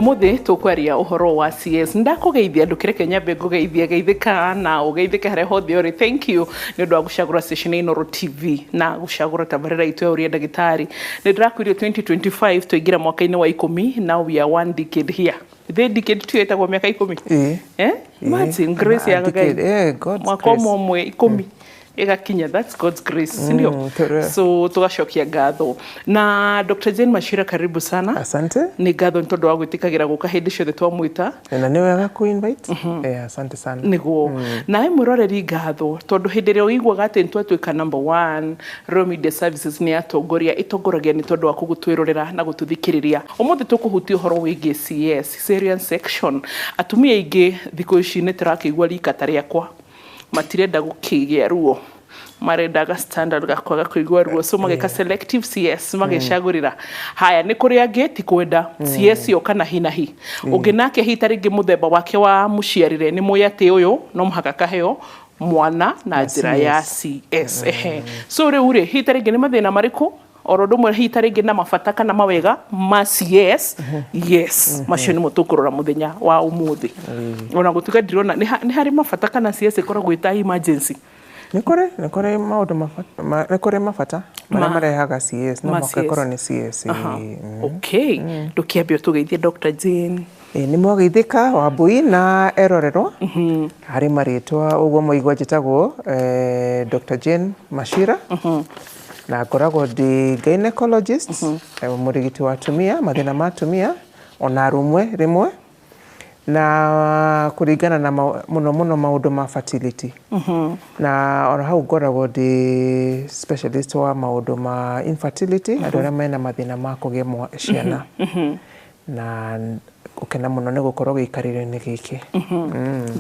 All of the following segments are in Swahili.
Umuthi tukwaria uhoro wa CS ndakugeithia ndukireke nyambe ngugeithia geithika na ugeithike hare hothe uri. Thank you ni ndu wa gucagura station ino TV na gucagura tabarira itu ya uri ndagitari. Ni ndirakwirio 2025 tuingira mwaka-ini wa 10 na we are one decade here. The decade tu etagwo miaka 10 imagine grace ya Ngai mwaka mwe 10 igakinya. That's God's grace, sindio? So tugacokia ngatho na Dr. Jane Mashira, karibu sana. Asante. Ni ngatho ntondu wa gwitikagira guka hindi ciothe twamwita na ni wega ku invite. Asante sana niguo na mwiroreri ngatho tondu hindi rio igwaga ati ntwatuika number 1 Royal Media Services ni atongoria itongoragia ni tondu wa kugutwirorera na gututhikiriria. Umuthi tukuhutia uhoro wigi CS cesarean section. Atumia ingi thiku ici ni tirakigwa rika tariakwa matirenda gukigia ruo, marendaga standard gakwaga kuigwa ruo, so mageka selective CS magecagurira. Haya ni kuri angi ti kwenda CS yo kana hinahi ungi nake hitaringi muthemba wake wa muciarire ni muyati uyu no muhaka kaheo mwana na njira ya CS. So uri hitaringi ni mathina mariku orodo mwe hitaringi na mafata kana mawega ma CS yes macio ni mutukurora muthenya wa umuthi. Ona gutuka ndirona ni hari mafata kana CS ikoragwo gwita emergency. Nikore maundu mafata maria marehaga CS no makakoro ni CS. Okay, ndukiambia tugeithie Dr. Jane. Ni mwageithika Wambui na Erorero hari maritwa uguo muigwa njitagwo Dr. Jane Mashira na ngoragwo ndi gynecologist murigiti wa atumia mathina ma atumia ona rumwe rimwe na kuringana na muno maundu ma fertility na ora hau ngoragwo ndi specialist wa maundu ma infertility andu aria mena mathina ma kugia ciana na ukena muno ni gukorwo gikarire-ini giki.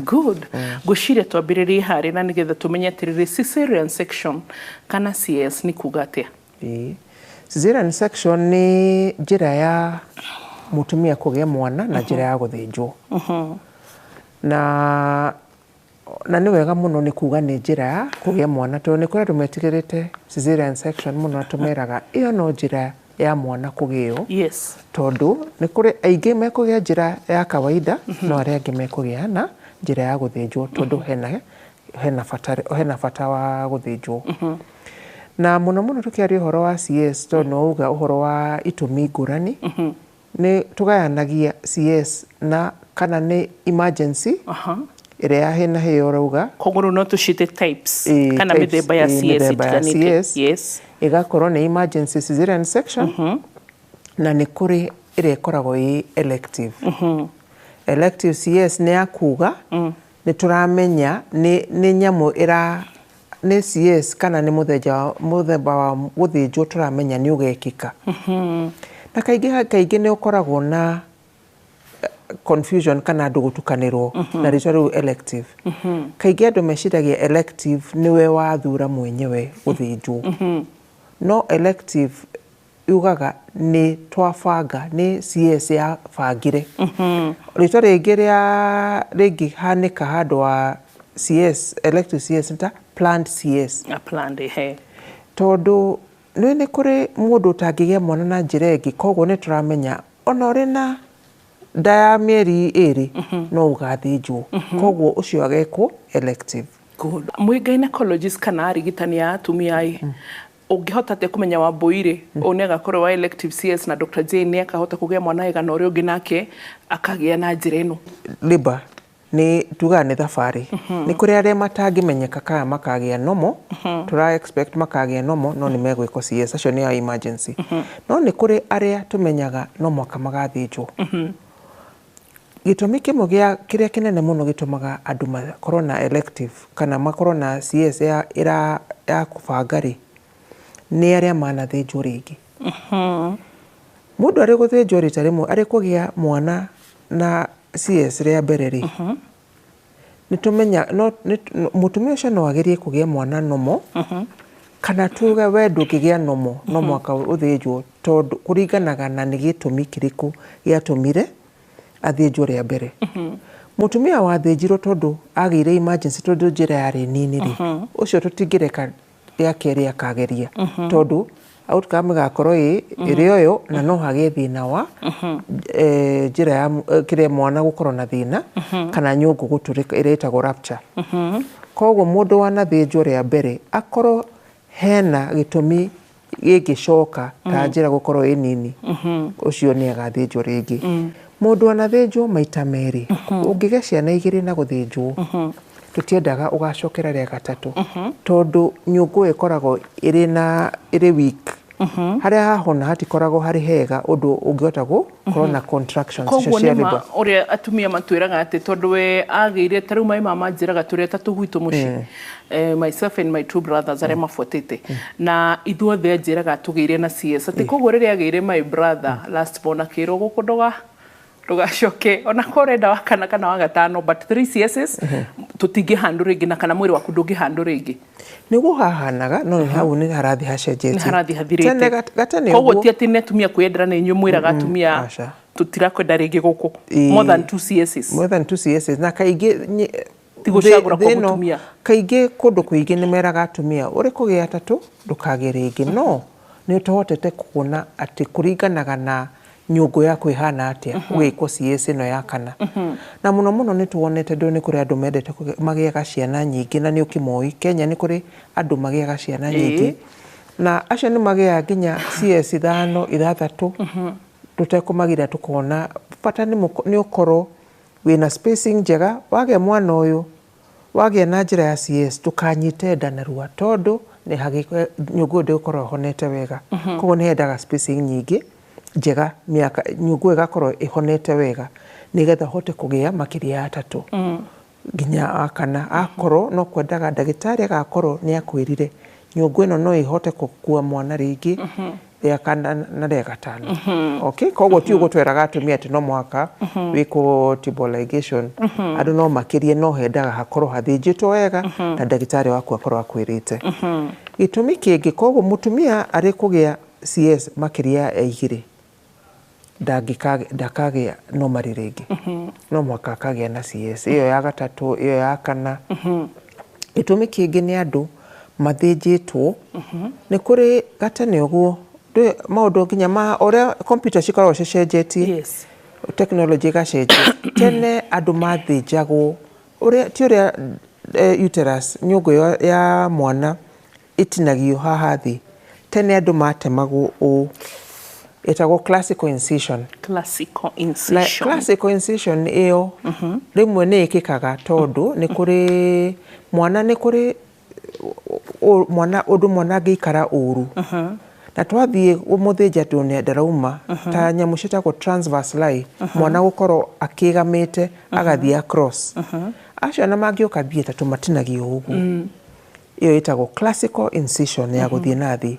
Good. Guciria twambiririe hari na nigetha tumenye atiriri cesarean section kana CS ni kuga atia? Cesarean section ni njira ya mutumia kugia mwana na njira ya guthinjwo. Na ni wega muno ni kuga ni njira ya kugia mwana tondu ni kuri andu metigirite cesarean section muno atumiraga iyo no njira ya mwana kugio. Yes. Tondu ni kuri aingi mekugia njira ya kawaida no aria angi mekugia na njira ya guthinjwo tondu hena fata wa guthinjwo. Na muno tukiaria uhoro wa CS tondu no uga uhoro wa itumi ngurani ni tugayanagia CS na kana ni emergency iria hena hiyo rauga kogoro no tushite types kana mithemba ya CS itiganite. Yes, igakorwo ni emergency cesarean section na ni kuri iria ikoragwo i elective. Elective CS ni akuga ni turamenya ni nyamu ira ni CS kana ni muthemba wa guthinjwo turamenya ni ugekika. Na kaingi ni ukoragwo na confusion kana andu gutukanirwo na ritwa riu elective. Kaingi andu meciragia elective niwe wathura mwenyewe guthinjwo. No elective yugaga ni twabanga ni CS ya bangire. Ritwa ringi ringi hanika handu wa CS elective CS nta planned CS. Planned Tondu ni kuri mundu utangigia mwana na njira ingi koguo ni turamenya ona uri na nda ya mieri 2 no ugathinjwo koguo ucio agekwo elective. Good. Mwi gynecologist kana arigitani ya atumia ungihota te kumenya Wambui one agakorwo wa elective CS na Dr. Jane ni akahota kugia mwana ega na uri ungi nake akagia na njira ino. Liba ni tuga ni thabari ni kuri aria matangimenyeka kana makagia nomo tura expect makagia nomo no ni megwiko CS acio ni ya emergency. No ni kuri aria tumenyaga no mwaka magathinjwo. Gitumi kimwe gia kiria kinene muno gitumaga andu makorwo na elective kana makorwo na CS ya kubangari ni aria manathinjwo ringi. Mundu ari guthinjwo rita rimwe ari kugia mwana na CS ria mbere ri ni tumenya no mutumia ucio no agerie kugia mwana nomo kana tuga we ndukigia nomo no mwaka uthinjwo tondu kuringanaga na ni gitumi kiriku giatumire athinjwo ria mbere. Mutumia wathinjirwo tondu agire emergency tondu njira yari nini ri ucio tutingireka ria keri akageria tondu outcome gakorwo ĩrĩ ũyũ na no hagĩe thĩna wa njĩra ya kĩrĩa mwana gũkorwo na thĩna kana nyũngũ gũtũrĩka ĩrĩa ĩtagwo rupture. Koguo mũndũ wanathĩnjwo rĩa mbere akorwo hena gĩtũmi gĩngĩcoka ta njĩra gũkorwo ĩ nini, ũcio nĩ agathĩnjwo rĩngĩ. Mũndũ wanathĩnjwo maita merĩ, ũngĩgĩa ciana igĩrĩ na gũthĩnjwo tũtiendaga ũgacokera rĩa gatatũ, tondũ nyũngũ ĩkoragwo ĩrĩ weak, harĩa hahona hatikoragwo harĩ hega ũndũ ũngĩhota gũkorwo na contractions icio cia labour. Koguo nĩ ũrĩa atumia matwĩraga atĩ tondũ we agĩire ta rĩu maĩ mama njĩraga tũrĩa ta tũguitũ mũciĩ, myself and my two brothers arĩa mabuatĩte, na ithuothe njĩraga tũgĩire na CS atĩ koguo rĩrĩa agĩire my brother last born akĩrwo gũkũ ndũgacoke ona korenda wa kana kana wa gatano, but 3 CSs tũtingĩhandũ rĩngĩ na kana mwĩrĩ waku ndũngĩhandũ rĩngĩ. Nĩguo hahanaga no hau nĩ harathi hacenjetie, nĩ harathi hathirĩte. Koguo ti atĩ nĩ atumia kwendera nĩ inyuĩ mwĩraga atumia tũtirakwenda rĩngĩ gũkũ more than 2 CSs. More than 2 CSs na kaingĩ tigũcagũra kwa mũtumia. Kaingĩ kũndũ kũingĩ nĩ meraga atumia ũrĩ kũgĩa atatũ ndũkagĩe rĩngĩ, no nĩ tũhotete kuona atĩ kũringanaga na nyũngũ ya kwĩhana atĩa ũgĩkwo CS ĩno ya kana. Na mũno mũno nĩ tuonete nĩ kũrĩ andũ mendete magĩaga ciana nyingĩ, na nĩ ũkĩmoĩ Kenya nĩ kũrĩ andũ magĩaga ciana nyingĩ, na acio nĩ magĩaga nginya CS 5, 6 tũtekũmagira tukona bata nĩ ũkorwo wĩna spacing njega. Wagĩa mwana ũyũ wagĩa na njĩra ya CS tukanyite nda narua, tondũ nĩ nyũngũ ndĩgũkorwo honete wega, koguo nĩ hendaga spacing nyingĩ njega, mĩaka nyũngũ ĩgakorwo ĩhonete wega nĩgetha hote kũgĩa makĩria ya 3 nginya akana. Akorwo no kwendaga ndagĩtarĩ agakorwo nĩ akwĩrire nyũngũ ĩno no ĩhote gũkua mwana rĩngĩ rĩa kana na rĩa gatano. Okay, koguo ti ũguo tweraga atumia atĩ no mũhaka wĩkwo tubal ligation, andũ no makĩrie no hendaga hakorwo hathĩnjĩtwo wega na ndagĩtarĩ waku akorwo akwĩrĩte. Gĩtũmi kĩngĩ, koguo mũtumia arĩ kũgĩa CS makĩria ya 2 ndakagĩa normally rĩngĩ, no mũhaka akagĩa na CS ĩyo ya gatatũ, ĩyo ya kana. Gĩtũmi kĩngĩ nĩ andũ mathĩnjĩtwo, nĩ kũrĩ gatene ũguo maũndũ nginya ma ũrĩa computer cikoragwo cicenjetie, technology ĩgacenjia. Tene andũ mathĩnjagwo ũrĩa ti ũrĩa uterus nyũngũ ya mwana itinagio haha thĩ. Tene andũ matemagwo ĩtagwo classical incision. Classical incision ĩyo rĩmwe nĩ ĩkĩkaga tondũ nĩ kũrĩ mwana ũndũ mwana angĩikara ũru, na twathiĩ mũthĩnja tuone ndarauma ta nyamũ ciĩtagwo transverse line, mwana gũkorwo akĩgamĩte agathiĩ across. Acio na mangĩũka thiĩ ta tũmatinagio ũguo, ĩyo ĩtagwo classical incision ya gũthiĩ na thĩ.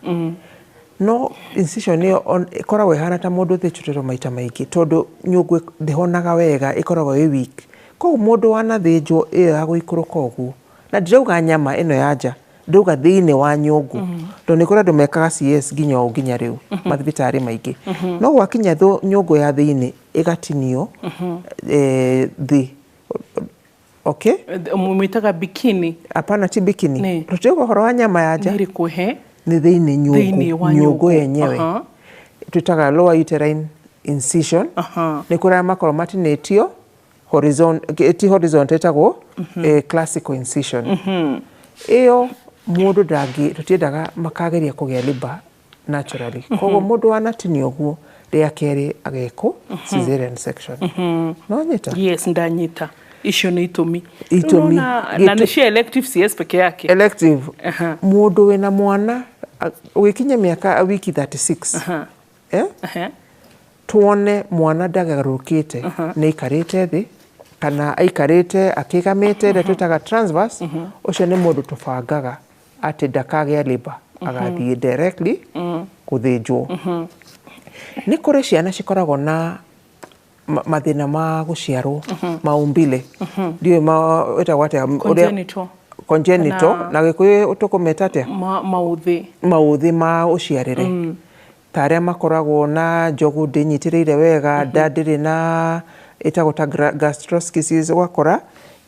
No incision ĩyo ĩkoragwo ĩhana ta mũndũ thĩnjĩtwo maita maingĩ, tondũ nyũngũ ndĩhonaga wega, ĩkoragwo ĩ weak. Koguo mũndũ wanathĩnjwo ĩyo ya gũikũrũka ũguo, na ndirauga nyama ĩno ya nja, ndauga thĩinĩ wa nyũngũ, tondũ nĩ kũrĩ andũ mekaga CS nginya rĩu mathibitarĩ maingĩ. No gwakinya nyũngũ ya thĩinĩ ĩgatinio thĩ. Okay, mwĩtaga bikini? Hapana, ti bikini. Tũtiuga ũhoro wa nyama ya nja, nĩ ĩrĩkũ nĩ thĩinĩ nyũngũ yenyewe twĩtaga lower uterine incision. Nĩ kũrĩa makorwo matinĩtio ti horizontal, ĩtagwo classical incision. Ĩyo mũndũ tũtiendaga makageria kũgĩa labour naturally. Koguo mũndũ wanatinio ũguo rĩa kerĩ agekwo cesarean section. No nyita? Yes, ndanyita. Icio nĩ itũmi na nĩ cia elective CS peke yake. Elective, mũndũ wĩna mwana ũgĩkinya mĩaka wiki 36 tuone mwana ndagarũrũkĩte nĩ aikarĩte thĩ kana aikarĩte akĩgamĩte, ĩrĩa twĩtaga transverse, ũcio nĩ mũndũ tũbangaga atĩ ndakagĩa labour, agathiĩ directly gũthĩnjwo. Nĩ kũrĩ ciana cikoragwo na mathĩna ma gũciarwo, maumbile, ndiũĩ ĩtagwo atĩa, congenital, na Gĩkũyũ tũkũmeta atĩa? Maũthĩ ma ũciarĩre, ta arĩa makoragwo na njogu ndĩnyitĩrĩire wega, nda ndĩrĩ na ĩtagwo ta gastroschisis, ũgakora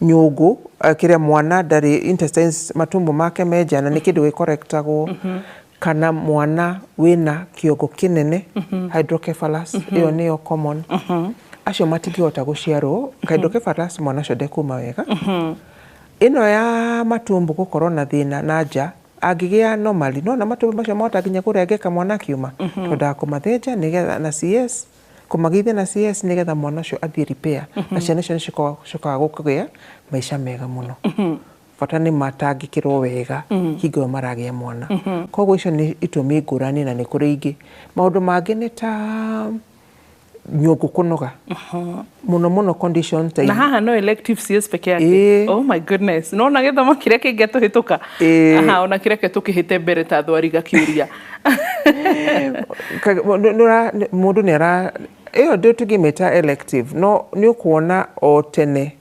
nyũngũ kĩrĩa mwana ndarĩ intestines, matumbo make menja na nĩ kĩndũ gĩkorektagwo, kana mwana wina kĩongo kĩnene hydrocephalus ĩyo nĩyo common acio matingĩhota gũciarwo hydrocephalus mwana ũcio ndekuma wega ĩno ya matumbu gũkorwo na thĩna na nja angĩgĩa normally no na matumbu macio mahota nginya kũrengeka mwana kiuma tondũ kũmathĩnja nĩgetha na CS kũmagithia na CS nĩgetha mwana ũcio athiĩ repair na ciana icio nĩcicokaga gũkũgĩa maica mega mũno bata nĩ matangĩkĩrwo wega hingo ĩyo maragĩa mwana koguo icio nĩ itũmi ngũrani na nĩ kũrĩ ingĩ maũndũ mangĩ nĩ ta nyũngũ kũnoga mũno condition ta na haha no elective CS peke yake oh my goodness no na gĩthomo kĩrĩa kĩngĩ tũhĩtũka aha ona kĩrĩa tũkĩhĩte mbere ta thwariga kĩũria mũndũ nĩara ĩyo ndĩ tũngĩmĩta elective no nĩ ũkuona o tene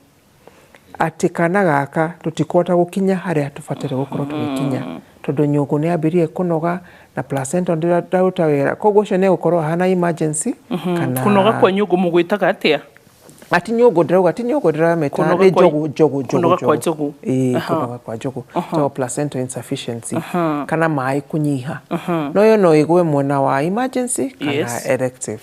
atĩ kana gaka tũtikũhota gũkinya harĩa tũbataire gũkorwo tũgĩkinya tondũ nyũngũ nĩ yambĩrĩrie kũnoga na placenta ndaruta wĩra koguo ũcio nĩ gũkorwo hana emergency kana kũnoga kwa nyũngũ mũgwĩtaga atĩa ati nyũngũ ndĩrauga ti nyũngũ ndĩramĩta nĩ njogu kũnoga kwa njogu kũnoga kwa njogu so placenta insufficiency kana maĩ kũnyiha no yo no ĩgwe mwena wa emergency kana elective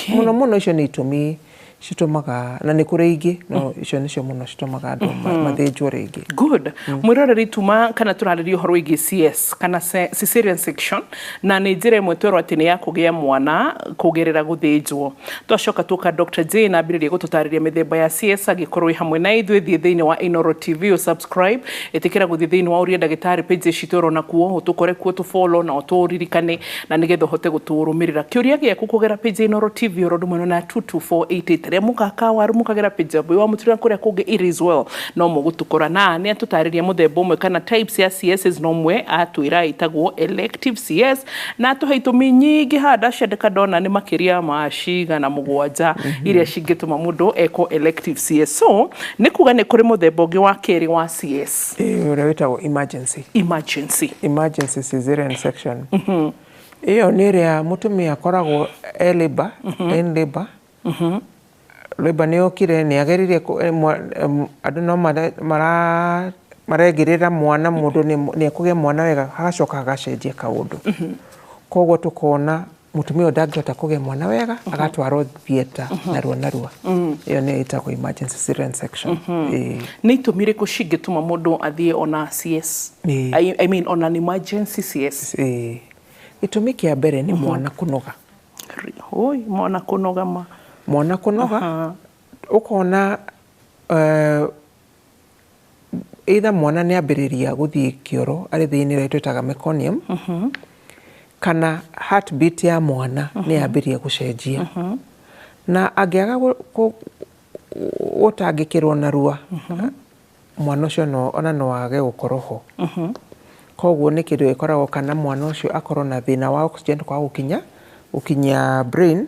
mũno icio nĩ itũmi citumaga na nĩ kũrĩ ingĩ no icio nĩcio mũno citumaga andũ mathĩnjwo rĩngĩ good mwĩroreri tuma kana tũrarĩria ũhoro wĩgiĩ CS kana cesarean section na nĩ njĩra ĩmwe twerwo atĩ nĩ ya kũgĩa mwana kũgerera gũthĩnjwo twacoka tũka Dr. Jane ambĩrĩria gũtũtarĩria mĩthemba ya CS agĩkorwo hamwe na ithuĩ thiĩ thĩinĩ wa Inooro TV subscribe ĩtĩkĩra gũthiĩ thĩinĩ wa Ũria Ndagĩtarĩ page citũ ũrona kuo ũtũkore kuo tũfollow na ũtũririkane na nĩgetha ũhote gũtũrũmĩrĩra kĩũria gĩaku kũgera page Inooro TV ũrondũ mwena na 22488 rĩa mukaka waru mukagera page abo wa mutura kuria kungi it is well no mugutukora na ni atutariria muthemba umwe kana types ya CS no mwe atwira itagwo elective CS na tuhaitumi nyingi hada cendeka ndona ni makiria mashiga na mugwanja iria cingituma mundu eko elective CS so ni kuga ni kuri muthemba ungi wa keri wa CS uria witagwo emergency cesarean section iyo ni ria mutumia akoragwo labor in labor labor nĩ okire nĩ ageririe andũ no marengĩrĩra mwana mũndũ nĩ ekũgĩa mwana wega hagacoka hagacenjia kaũndũ koguo tũkona mũtumia ndangĩhota kũgĩa mwana wega agatwarwo theater narua ĩyo nĩ ĩtagwo emergency cesarean section nĩ itũmi irĩkũ cingĩtũma mũndũ athiĩ ona CS I mean on an emergency CS gĩtũmi kĩa mbere nĩ mwana kũnoga mwana kũnoga ũkona either mwana nĩ ambĩrĩria gũthiĩ kĩoro arĩ thĩinĩ wa twĩtaga meconium kana heartbeat ya mwana nĩ ambĩrĩria gũcenjia na angĩaga gũtangĩkĩrwo narua mwana ũcio ona no age gũkorwo ho koguo nĩ kĩndũ gĩkoragwo kana mwana ũcio akorwo na thĩna wa oxygen kwa gũkinya brain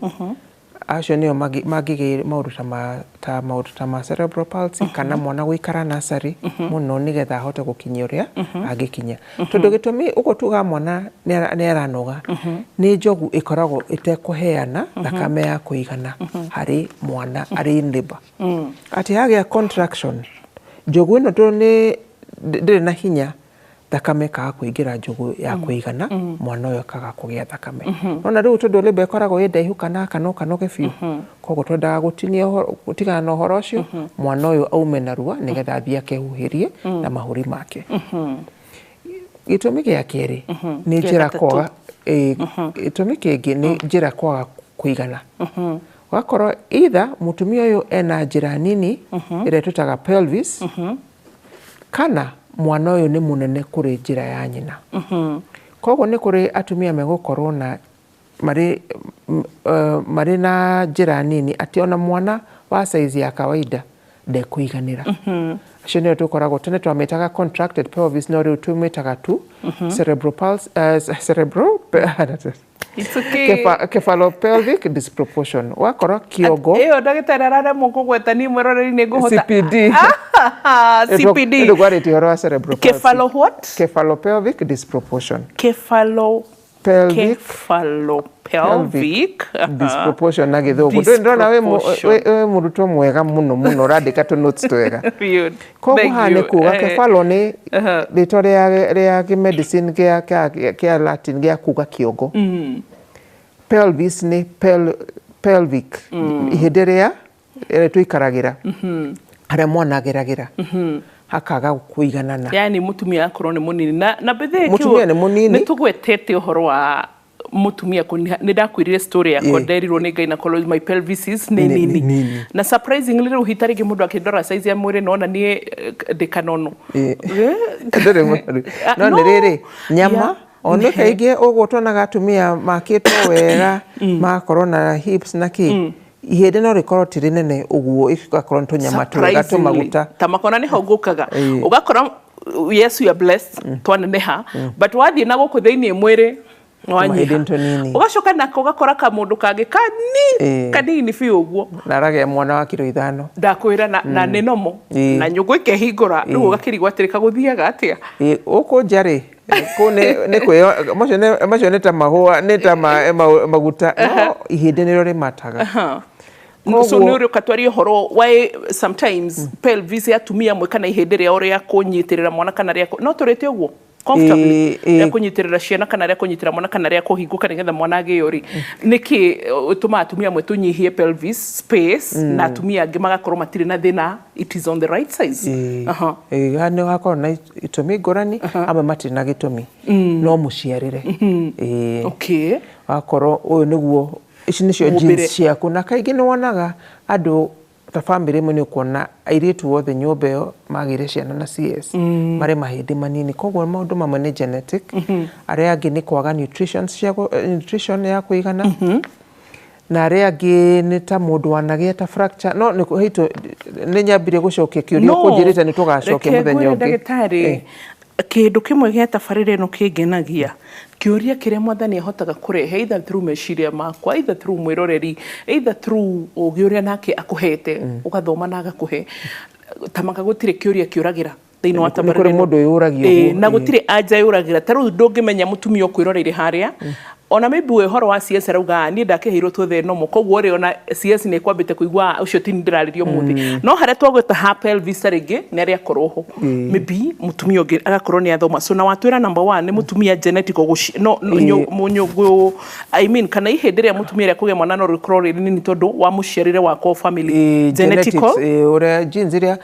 acio nĩo mangĩgĩa maũndũ ta ma cerebral palsy kana mwana gũikara nursery mũno nĩgetha ahote gũkinya ũrĩa angĩkinya tondũ gĩtũmi ũguo tuga mwana nĩ aranoga nĩ njogu ĩkoragwo ĩtekũheana thakame ya kũigana harĩ mwana arĩ labor atĩ hagĩa contraction njogu ĩno ndĩrĩ na hinya thakame kaga kũingĩra njogu ya kũigana mwana ũyũ akaga kũgĩa thakame ona rĩu tondũ labor ĩkoragwo ĩ ndaihu kana kanoge biũ koguo twendaga gũtigana na ũhoro ũcio mwana ũyũ aume narua nĩgetha athiĩ akehuhĩrie na mahũri make gĩtũmi gĩa kerĩ nĩ njĩra kwaga gĩtũmi kĩngĩ nĩ njĩra kwaga kũigana wakorwo either mũtumia ũyũ ena njĩra nini ĩrĩa twĩtaga pelvis kana mwana ũyũ nĩ mũnene kũrĩ njĩra ya nyina koguo nĩ kũrĩ atumia megũkorwo na marĩ na njĩra nini atĩ ona mwana wa size ya kawaida ndekũiganĩra acio nĩo tũkoragwo tene twamĩtaga contracted pelvis no rĩu twĩmĩtaga tu cephalopelvic disproportion wakorwo kĩongo ĩyo ndagĩtarĩ araremwo kũgweta niĩ mwĩroreri nĩ ngũhota CPD CPD ndio gwarĩtie ũhoro wa cerebral palsy cephalo what cephalopelvic disproportion Cephalopelvic disproportion na githugu ndona we murutwo mwega muno randika tu notes twega koguo hane kuga cephalo ni rito ria medicine kia Latin gia kuga kiongo pelvis ni pelvic ihinde ria tuikaragira haria mwana ageragira hakaga kuiganana yani mutumia akorwo ni munini na bethe mutumia ni munini ni tugwetete uhoro wa mutumia ni ndakwirire story ya konderirwo ni Ngai na call my pelvis is nini na surprisingly ru hitarige mundu akindora size ya mwiri nona ni dekanono ndere mundu no ni riri nyama ono kaige ugotonaga atumia makitwo wega makorwo na hips na ki ihede no rikorwo tiri nene uguo igakorwo tunyama twega tumaguta tamakona niho ngukaga ugakora yes you are blessed twaneneha but wathie na guku thiini mwiri ugacoka nako ugakora ka mundu kangi kanini biu uguo narage mwana wa kilo 5 ndakwira na nenomo na nyugu ikehingura riu ugakirigwatirika guthiaga atia uku njari ne kweyo macio ne ta mahua ne ta maguta no ihinde niro rimataga so ni uri katwari horo why sometimes pelvis atumia mwe kana ihinde ria ore ya kunyitirira mwana kana ria no turete uguo comfortably ya kunyitirira ciana kana ria kunyitira mwana kana ria kuhinguka nigetha mwana agiyori niki utuma atumia mwe tunyihie pelvis space na atumia angi magakorwo matire na thina it is on the right size hane wako na itumi ngorani ama matire na gitumi no muciarire okay wakorwo uyu niguo ici nicio genes ciaku na kaingi ni wonaga andu ta family imwe ni ukuona airitu wothe nyumba iyo magire ciana na CS mari mahindi manini koguo maundu mamwe ni genetic aria angi ni kwaga nutrition ya kuigana na aria angi ni ta mundu wanagia ta fracture no ni hito ni nyambire gucokia kiuria kunjirite ni tugacokia muthenya ungi kindu kimwe gia tabarire no kingenagia kiuria kiria mwathani ahotaga kurehe either through meciria makwa either through mwiroreri either through ugiuria nake akuhete ugathoma na agakuhe tamaka gutire kiuria kiuragira thiini wa tabarire mundu yuragio na gutire anja yuragira taru ndungimenya mutumia okwiroreire haria ona maybe we horo wa CS rauga ni ndakehirwo twethe no mukoguo ri ona CS ni kwambite kuigwa ucio tini ndiraririo muthi no haria twagweta ha pelvis ringi ni aria korwo maybe mutumia ungi agakorwo ni athoma so na watwira number 1 ni mutumia genetic no munyugu I mean kana ihinde ria mutumia ria kuge mwana no rikorwo ri nini tondu wa muciarire wa ko family genetical ore genes ria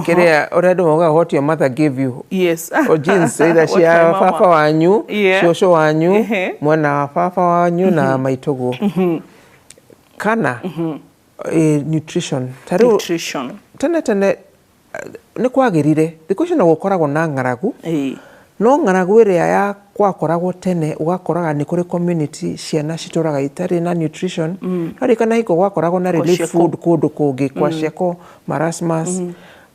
Kerea already what your mother gave you. Yes. Or genes either cia baba wanyu, shosho wanyu, mwana wa baba wanyu na maitogo. Kana nutrition. Nutrition. Tene ni kwagirire. Thikũ no gukoragwo na ng'aragu. No ng'aragu iria ya kwakoragwo tene ugakoraga ni kuri community ciana cituraga itari na nutrition. Hari kana iko gwakoragwo na relief food kundu kungi kwa ciako marasmus.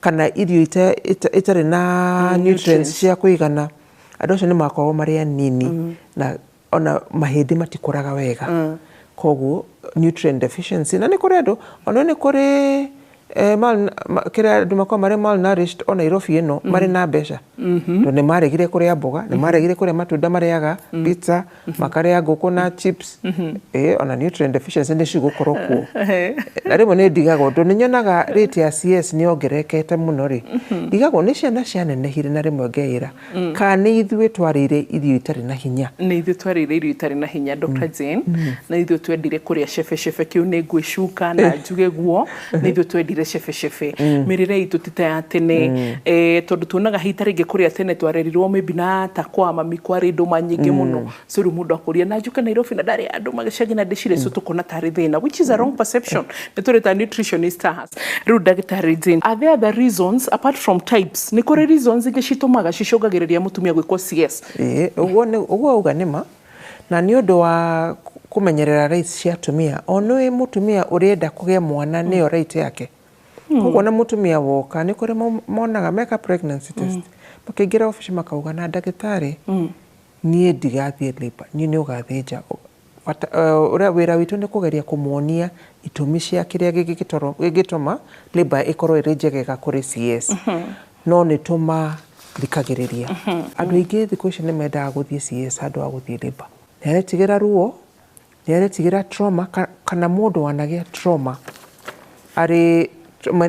Kana irio itari na nutrients cia kuigana andu acio ni makorwo maria nini na ona mahindi matikuraga wega koguo nutrient deficiency na ni kuri andu ona ni kuri kira andu makwa mari malnourished ona Nairobi ino mari na mbeca ndo ni maregire kuria mboga ni maregire kuria matunda mariaga pizza makaria nguku na chips ona nutrient deficiency ni cigukorwo kuo na rimwe ni ndigago ndo ni nyonaga rate ya CS ni ongerekete muno ri ndigago ni ciana cianenehire na rimwe ngeira ka ni ithuĩ twarire irio itari na hinya ni ithuĩ twarire irio itari na hinya Dr. Jane na ithuĩ twendire kuria cebe kiu ni ngwicuka na njuge guo ni ithuĩ twendire cebe mirire itu tita tene tondu tunaga hitaringe kuria tene twarerirwo maybe na takwa mami kwari nduma nyingi muno so mundu akuria na njuka Nairobi na ndari andu magicagi na ndicire so tukona tari thina which is a wrong perception netoreta nutritionist has ru Dr. Jane are there other reasons apart from types ni kore reasons inge citumaga cicongagiriria mutumia gwikwo CS uguo uganima na ni undu wa kumenyerera rates cia atumia ono mutumia urienda kugia mwana niyo rate yake koguo na mutumia woka ni kuri monaga meka pregnancy test makiingira ofici makauga na ndagitari nie ndigathie labor ni ugathinja uria wira witu ni kugeria kumuonia itumi cia kiria gigituma labor ikorwo iri njegega kuri CS no ni tuma thikagiriria andu ingi thikũ ici ni mendaga guthie CS andu a guthie labor nĩaretigira ruo, nĩaretigira trauma, kana mũndũ wanagia trauma arĩ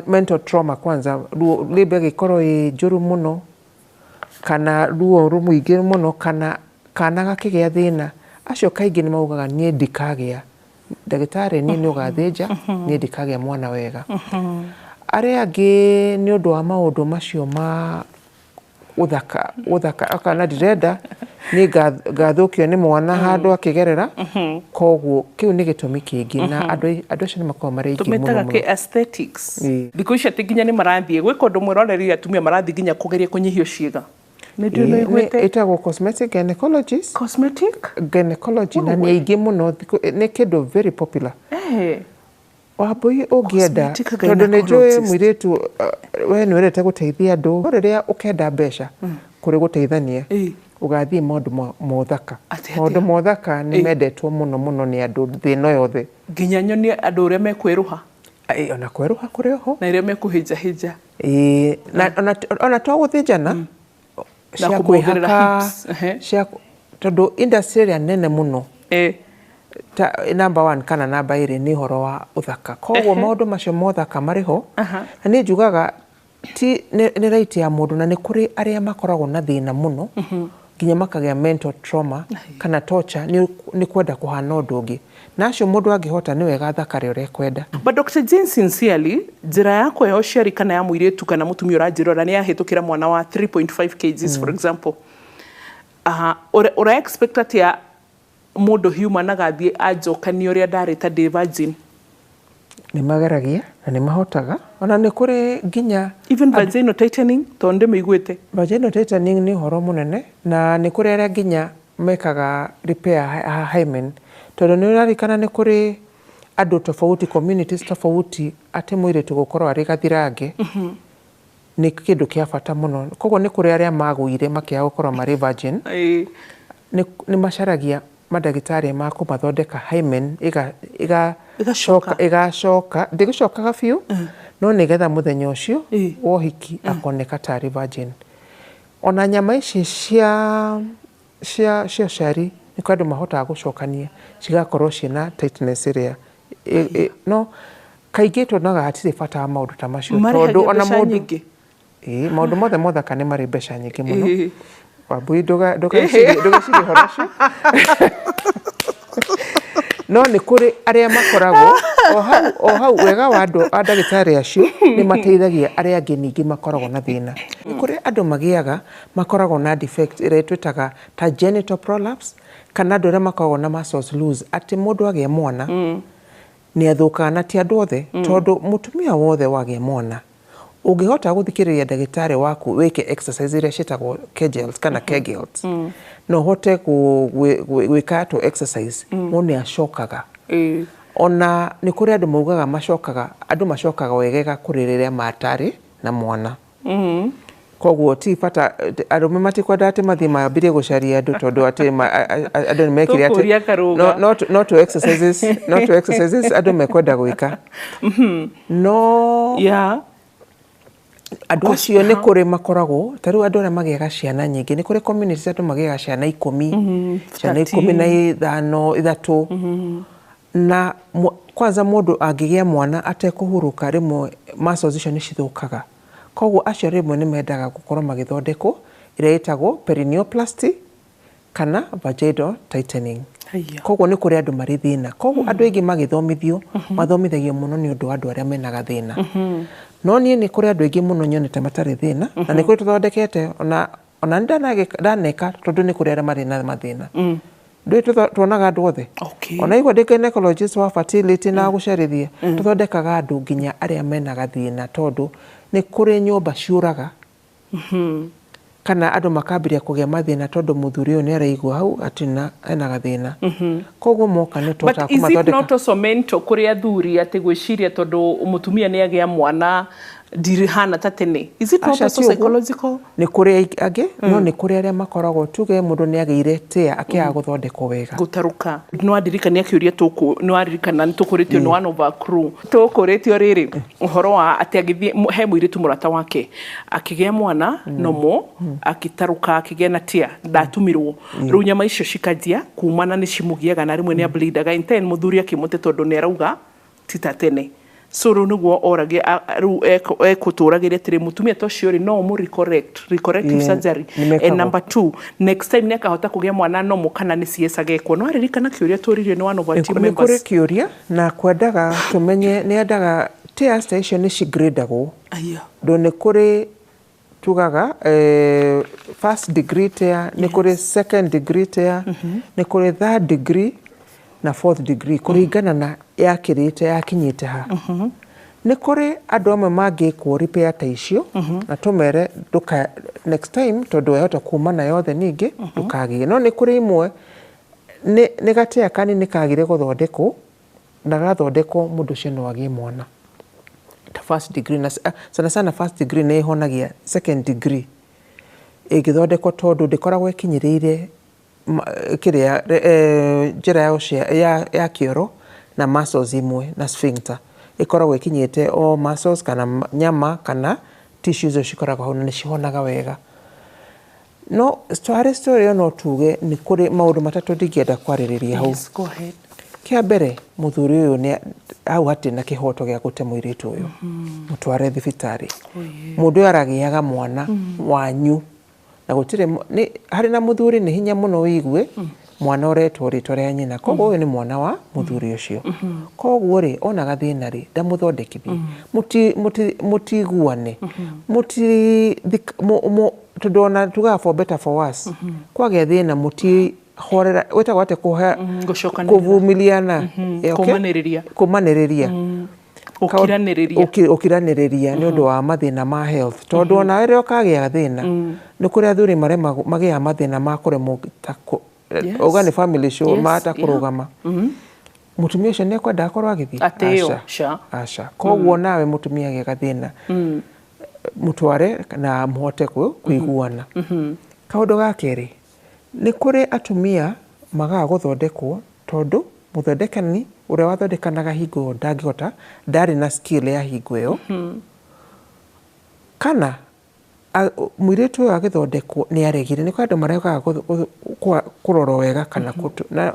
mental trauma kwanza, ruo labor gĩkorwo ĩ njũru mũno, kana ruo rũmũingĩ mũno, kana gakĩgĩa thĩna, acio kaingĩ nĩ maugaga niĩ ndikagĩa, ndagĩtarĩ niĩ nĩ ũgathĩnja, niĩ ndikagĩa mwana wega. Arĩa angĩ nĩ ũndũ wa maũndũ macio ma ũthaka kana ndirenda nĩ ngathũkio nĩ mwana handũ akĩgerera, koguo kĩu nĩ gĩtũmi kĩngĩ, na andũ acio nĩ makoragwo marĩ aingĩ mũno mũno. Tũmetaga aesthetics. Thikũ ici atĩ nginya nĩ marathiĩ gwĩ kũndũ mwĩroreri atumia marathiĩ nginya kũgeria kũnyihio ciĩga. Ĩtagwo cosmetic gynecologist. Cosmetic? Gynecology, na nĩ aingĩ mũno, nĩ kĩndũ very popular. Wambui ũngĩenda, tondũ nĩ njũĩ mũirĩtu we nĩ wendete gũteithia andũ, rĩrĩa ũkenda mbeca kũrĩ gũteithania, ũgathiĩ maũndũ ma ũthaka. Maũndũ ma ũthaka nĩ mendetwo mũno mũno nĩ andũ thĩ ĩno yothe. Nginya nyonie andũ ũrĩa mekwĩrũha. Ona kwĩrũha kũrĩ oho. Na irĩa mekũhĩnjahĩnja. Ona to gũthĩnjana, cia kwĩhaka, tondũ industry ĩrĩa nene mũno, number 1 kana number 2 nĩ ũhoro wa ũthaka. Koguo maũndũ macio ma ũthaka marĩ ho, na niĩ njugaga nĩ right ya mũndũ, na nĩ kũrĩ arĩa makoragwo na thĩna mũno, nginya makagĩa mental trauma kana torture, nĩ kwenda kũhana ũndũ ũngĩ. Na acio mũndũ angĩhota nĩ wega thakare ũrĩa kwenda. But Dr. Jane, sincerely, njĩra yakwa ya ũciari kana ya mũirĩtu kana mũtumia ũranjĩrora nĩ yahĩtũkĩra mwana wa 3.5 kgs for example. Ũra expect atĩa mũndũ human agathiĩ anjokanie ũrĩa ndarĩta ndĩ virgin? Nĩ mageragia na nĩ mahotaga, ona nĩ kũrĩ nginya even vaginal tightening, tondũ ndĩmĩiguĩte. Vaginal tightening nĩ ũhoro mũnene, na nĩ kũrĩ arĩa nginya mekaga repair hymen, tondũ nĩ ũrarikana nĩ kũrĩ andũ tofauti, communities tofauti, atĩ mũirĩtu gũkorwo arĩ gathirange nĩ kĩndũ kĩa bata mũno. Koguo nĩ kũrĩ arĩa magũire makĩaga gũkorwo marĩ virgin, nĩ macaragia mandagĩtarĩ ma kũmathondeka hymen ĩgacoka ndĩgĩcokaga biũ, no nĩgetha mũthenya ũcio wa ũhiki akoneka tarĩ virgin. Ona nyama ici cia ũciari nĩ kwa andũ mahotaga gũcokania cigakorwo ciĩna tightness ĩrĩa no kaingĩ tuonaga hatirĩ bata wa maũndũ ta macio, tondũ ona mũndũ maũndũ mothe ma ũthaka nĩ marĩ mbeca nyingĩ mũno. Wambui ndũgecirie ũhoro ũcio. No nĩ kũrĩ arĩa makoragwo o hau wega wa andũ a ndagĩtarĩ acio nĩ mateithagia arĩa angĩ ningĩ makoragwo na thĩna. Nĩ kũrĩ andũ magĩaga makoragwo na defect ĩrĩa twĩtaga ta genital prolapse, kana andũ arĩa makoragwo na muscles loose, atĩ mũndũ agĩa mwana nĩ athũkaga, na ti andũ othe, tondũ mũtumia wothe wagĩa mwana ũngĩhota gũthikĩrĩria ndagĩtarĩ waku wĩke exercise iria ciĩtagwo Kegels kana Kegels, no ũhote gwĩka to exercise, no nĩ acokaga. Ona nĩ kũrĩ andũ maugaga andũ macokaga wegega kũrĩ rĩrĩa matarĩ na mwana. Koguo ti bata arũme matikwenda atĩ mathiĩ mambirie gũcaria andũ, tondũ atĩ andũ nĩ mekire atĩ no to exercises andũ mekwenda gwĩka. No andũ acio nĩ kũrĩ makoragwo, ta rĩu andũ arĩa magĩaga ciana nyingĩ, nĩ kũrĩ communities andũ magĩaga ciana 10, ciana 15, 3, na kwanza mũndũ angĩgĩa mwana atekũhurũka, rĩmwe muscles icio nĩ cithũkaga. Koguo acio rĩmwe nĩ mendaga gũkorwo magĩthondekwo ĩrĩa ĩtagwo perineoplasty kana vaginal tightening. Koguo nĩ kũrĩ andũ marĩ thĩna. Koguo andũ aingĩ magĩthomithio mathomithagio mũno nĩ ũndũ wa andũ arĩa menaga thĩna. No niĩ nĩ kũrĩ andũ aingĩ mũno nyonete matarĩ thĩna, na nĩ kũrĩ tũthondekete, ona ndaneka tondũ nĩ kũrĩ arĩa marĩ na mathĩna. Ndũĩ tuonaga andũ othe. Ona igua ndĩ gynecologist wa fertility na gũcerithia, tũthondekaga andũ nginya arĩa menaga thĩna, tondũ nĩ kũrĩ nyũmba ciũraga kana andũ makambĩrĩria kũgĩa mathĩna tondũ mũthuri ũyũ nĩ araigua hau atĩ ena gathĩna. Koguo moka nĩ tũhotaga kũmathondeka. But is it not also mental kũrĩ athuri atĩ gwĩciria tondũ mũtumia nĩ agĩa mwana dirihana ta tene. Is it not also psychological? Nĩ kũrĩ angĩ no nĩ kũrĩ arĩa makoragwo tuge mũndũ nĩ agĩire tĩa akĩaga gũthondekwo wega. Gũtaruka. Nĩ waririkania kĩũria tũkũ nĩ waririkana nĩ tũkũrĩtio nĩ one of our crew. Tũkũrĩtio rĩrĩ ũhoro wa atĩ agĩthiĩ he mũirĩtu mũrata wake akĩgĩa mwana nomo akĩtaruka akĩgĩa na tĩa ndatumirwo. Rĩu nyama icio cikanjia kumana nĩ cimugiaga na rĩmwe nĩ ableedaga inten mũthuri akĩmũte tondũ nĩ arauga tita tene. So rĩu nĩguo orage rĩu ekũtũragĩre atĩrĩ mũtumia ta ũcio rĩ no recorrective surgery. And number 2 next time nĩ akahota kũgĩa mwana no kana nĩ CS agekwo. No aririkana kĩũria tũririo nĩ one of our team members. Nĩ kũrĩ kĩũria na kwendaga tũmenye nĩ endaga tear station nĩ cigradagwo. Ndũ nĩ kũrĩ tugaga first degree tear, nĩ kũrĩ second degree tear, nĩ kũrĩ third degree na fourth degree kũringana na yakĩrĩte yakinyĩte ha. Nĩ kũrĩ andũ amwe mangĩkwo repair ta icio na tũmere next time tondũ wahota kumana yothe ningĩ ndũkagĩe. No nĩ kũrĩ imwe nĩ gatĩa kanini kagire gũthondekwo na gathondekwo mũndũ ũcio no agĩe mwana. Ta first degree na sana first degree nĩ ĩhonagia second degree ĩgĩthondekwo tondũ ndĩkoragwo ĩkinyĩrĩire kĩrĩa njĩra ya kĩoro na muscles imwe na sphincter ikoragwo ikinyĩte o muscles kana nyama kana tissues cikoragwo hau na cihonaga wega. No story no tuge nĩ kũrĩ maũndũ matatũ ndingĩenda kwarĩrĩria hau. Yes, go ahead. Kĩa mbere mũthuri ũyũ nĩ hau hatirĩ na kĩhoto gĩa gũte mũirĩtu ũyũ mũtware thibitarĩ. Mũndũ ũyũ aragĩaga mwana wanyu na gũtirĩ harĩ na mũthuri nĩ hinya mũno wĩigue mwana ũretwo rĩtwa rĩa nyina. Koguo ũyũ nĩ mwana wa mũthuri ũcio. Koguo rĩ ona gathĩna rĩ ndamũthondekithie mũtiguane tondũ ona tugaga for better for worse kwagĩa thĩna mũtihorera wĩtagwo atĩ kũvumiliana kũmanĩrĩria ũkiranĩrĩria nĩ ũndũ wa mathĩna ma health. Tondũ ona rĩrĩa ũkagĩa thĩna nĩ kũrĩ athuri magĩaga mathĩna ma kũremwo oga nĩ family show mata kũrũgama. Mũtumia ũcio nĩ ekwendaga akorwo agĩthiĩ aca. Koguo nawe mũtumia agĩa gathĩna mũtware na mũhote kũiguana. Kaũndũ ga kerĩ nĩ kũrĩ atumia magaga gũthondekwo tondũ mũthondekani ũrĩa wathondekanaga hingo ĩyo ndangĩhota ndarĩ na skill ya hingo ĩyo kana mũirĩtu ũyũ agĩthondekwo nĩ aregire. Nĩ kũrĩ andũ maregaga kũrorwo wega kana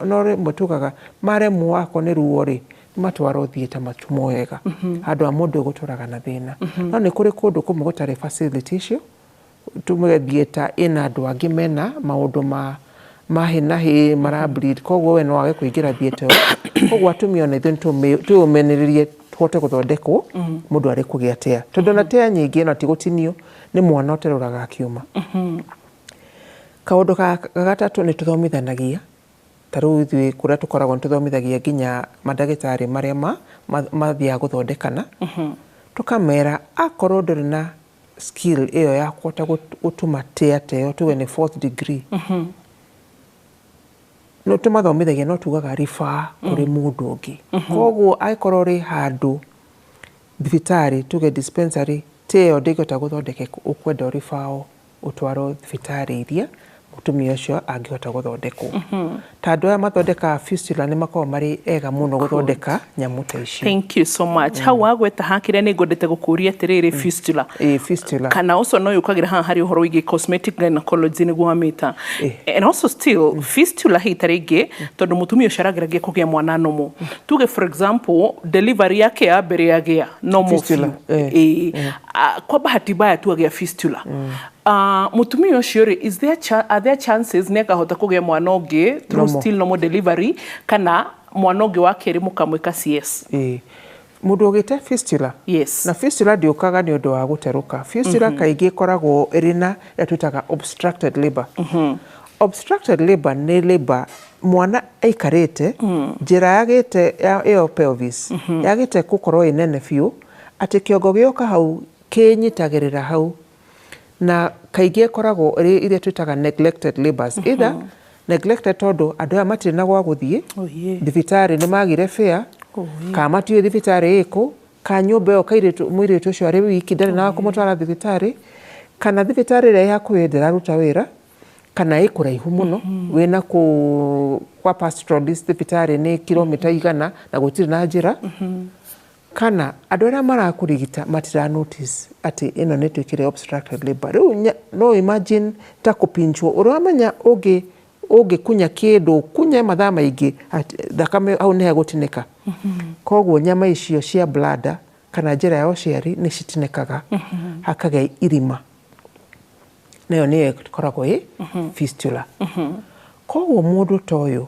no rĩmwe tugaga maremwo akorwo nĩ ruo rĩ matwarwo thieta matumo wega handũ ha mũndũ gũtũraga na thĩna. No nĩ kũrĩ kũndũ kũmwe gũtarĩ facility icio tume thieta ĩna andũ angĩ mena maũndũ ma hi na hi mara bleed. Koguo we no wage kũingĩra thieta ĩyo. Koguo atumia ona ithuĩ tũũmenĩrĩrie tũhote gũthondekwo mũndũ arĩ kũgĩa tĩa. Tondũ na tĩa nyingĩ no ti gũtinio nĩ mwana ũterũraga akiuma. Kaũndũ ga gatatũ nĩ tũthomithanagia ta rĩu ithuĩ kũrĩa tũkoragwo nĩ tũthomithagia nginya mandagĩtarĩ marĩa mathiaga gũthondekana tũkamera akorwo ndũrĩ na skill ĩyo ya kũhota gũtuma tĩa ta ĩyo tuge nĩ 4th degree no tũmathomithagia no tugaga refer kũrĩ mũndũ ũngĩ. Koguo angĩkorwo rĩ handũ thibitarĩ tuge dispensary tĩa ĩyo ndĩngĩhota gũthondekeka ũkwenda refer ũtwarwo thibitarĩ iria mũtumia ũcio angĩhota gũthondekwo. Ta andũ aya mathondekaga fistula nĩ makoragwo marĩ ega mũno gũthondeka nyamũ ta icio. Thank you so much. Hau wagweta hakĩrĩa nĩ ngwendete gũkũria atĩrĩrĩ fistula. Fistula. Kana ũcio no yũkagĩra haha harĩ ũhoro wĩgiĩ cosmetic gynecology nĩguo wamĩta. And also still fistula hii tarĩngĩ tondũ mũtumia ũcio arageragia kũgĩa mwana nomo. Tuge for example delivery yake ya mbere yagĩa normal fistula. Kwa bahati mbaya tu agĩa fistula. Mũtumia ũcio rĩ are there chances nĩ akahota kũgĩa mwana ũngĩ through still normal delivery kana mwana ũngĩ wa kerĩ mũkamwĩka CS? Mũndũ ũgĩte fistula na fistula ndĩũkaga nĩ ũndũ wa gũterũka. Fistula kaingĩ ĩkoragwo ĩrĩ na twĩtaga obstructed labor. Obstructed labor nĩ labor mwana aikarĩte njĩra yagĩte ĩyo pelvis yagĩte gũkorwo ĩnene biũ atĩ kĩongo gĩoka hau kĩnyitagĩrĩra hau na kaingĩ ĩkoragwo iria twĩtaga neglected labors. Either neglected tondũ andũ aya matirĩ na gwa gũthiĩ thibitarĩ nĩ magire fare kana matiũĩ thibitarĩ ĩkũ ka nyũmba ĩyo mũirĩtu ũcio arĩ wiki ndarĩ na kũmũtwara thibitarĩ, kana thibitarĩ ĩrĩa yakuhĩ ndĩraruta wĩra, kana ĩ kũraihu mũno wĩna kwa pastoralist thibitarĩ nĩ kilomita igana na gũtirĩ na njĩra, kana andũ arĩa marakũrigita matira notice atĩ ĩno nĩ ĩtuĩkire obstructed labor. Rĩu no imagine ta kũpinchwo, ũramenya ũngĩkunya kĩndũ kunye mathaa maingĩ thakame hau nĩ hegũtinĩka. Koguo nyama icio cia bladder kana njĩra ya ũciari nĩ citinĩkaga hakagĩa irima, nayo nĩyo ĩkoragwo ĩ fistula. Koguo mũndũ ta ũyũ